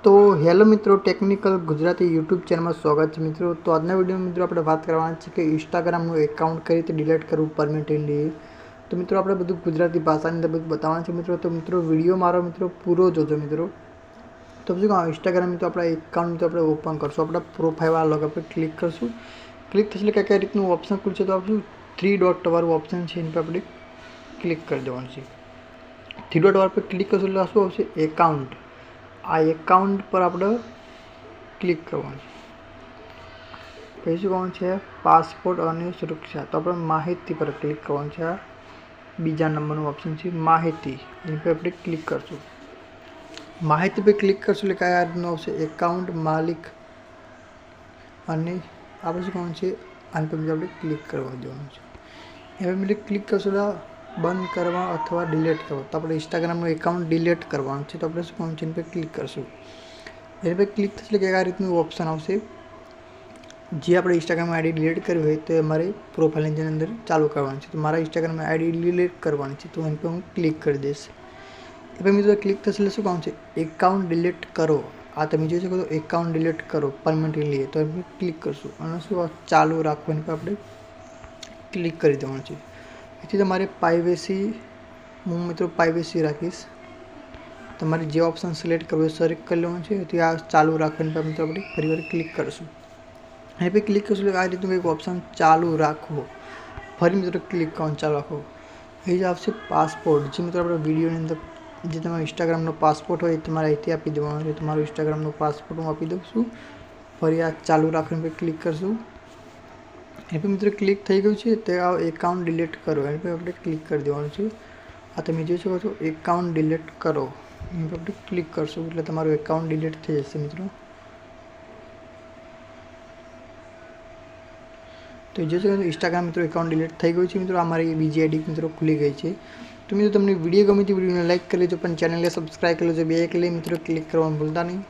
तो हेलो मित्रों, technical Gujarati YouTube channel में स्वागत है मित्रों। तो आज विडियो में मित्रों આપણે વાત કરવાના છે કે ઇન્સ્ટાગ્રામનું એકાઉન્ટ કઈ રીતે ડિલીટ કરવું પરમેનન્ટલી। તો મિત્રો આપણે બધું ગુજરાતી ભાષાની અંદર બધું બતાવવાનું છે મિત્રો। તો મિત્રો વિડિયો મારો મિત્રો પૂરો જોજો મિત્રો। તો શું કહો ઇન્સ્ટાગ્રામ મિત્રો આપણા એકાઉન્ટ મિત્રો આપણે ઓપન કરશું, આપણા પ્રોફાઇલ વાળા લોગો પર ક્લિક કરશું। ક્લિક થશે એટલે કઈ રીતનું ઓપ્શન ખુલશે તો આપણું 3 ડોટ વાળું ઓપ્શન છે એની પર આપણે ક્લિક કરી દેવાનું છે। 3 ડોટ વાળા પર ક્લિક કરશું એટલે શું આવશે એકાઉન્ટ। आ एकाउंट पर आप क्लिक करवा पीछे कौन है पासपोर्ट और सुरक्षा। तो अपने माहिती पर क्लिक करवा बीजा नंबर ऑप्शन है माहिती, इन पर आप क्लिक करशु। माहिती पर क्लिक करशु એટલે કયા રીતનું આવશે એકાઉન્ટ માલિક અને આપણે શું કહેવાનું છે આન પર આપણે ક્લિક કરવા દેવાનું છે। હવે આપણે ક્લિક કરશું बंद करवा अथवा डिलीट करवा। तो अपने इंस्टाग्राम एकाउंट डिलीट करवा है तो अपने शू इन पर क्लिक करशू। ए पर क्लिक थे कि आ रीतनु ऑप्शन आवशे जे अपने इंस्टाग्राम आईडी डिलीट करवी होय तो अमारे प्रोफाइल ની અંદર चालू करवानी है। तो मारा इंस्टाग्राम आईडी डिलीट करवानी है तो इन पर हूँ क्लिक कर दईश। ए पर मित्रों क्लिक थशे शू काम है एकाउंट डिलीट करो। आ तमे जोई शको तो एकाउंट डिलीट करो परमनेंटली। तो इन पर क्लिक करशू अने शू चालू राखो इन पर आपणे क्लिक कर देवानुं छे। इसी तमारे प्राइवेसी हूँ मित्रों प्राइवेसी राखीश। तमारे जो ऑप्शन सिलेक्ट करो सेलेक्ट कर लेवानुं छे। तो आ चालू राखो पर मित्रों अपने फरी વાર क्लिक करशुं। ए पर क्लिक करशुं आ रीतनुं एक ऑप्शन चालू राखो फरी मित्रों क्लिक करवानुं चालू राखो। ए ज आवशे पासपोर्ट जे मित्रों अपने विडियोनी अंदर जे तमारो इंस्टाग्रामनो पासपोर्ट होय तमारे અહીંથી આપી દેવાનો છે। તમારો इंस्टाग्रामનો पासपोर्ट હું આપી દઉં છું। ફરી આ ચાલુ રાખો પર ક્લિક કરશું। ए पर मित्रों क्लिक थी गयु है तो एकाउंट डिलीट करो एन पर अपने क्लिक कर देवानुं छे। आ तमे जोई शको छो एकाउंट डिलीट करो इन पर अपने क्लिक करशो એટલે તમારું एकाउंट डिलीट થઈ જશે मित्रों। तो जो शको इंस्टाग्राम मित्रों एकाउंट डिलीट થઈ ગયું છે मित्रों। हमारी बीजी आईडी मित्रों खुली गई है। तो मित्रों तमने वीडियो गमी तो वीडियो ने लाइक कर लीजिए, चैनल ने सब्सक्राइब कर लीजिए, बेल आइकन मित्रों क्लिक करवानुं भूलता नहीं।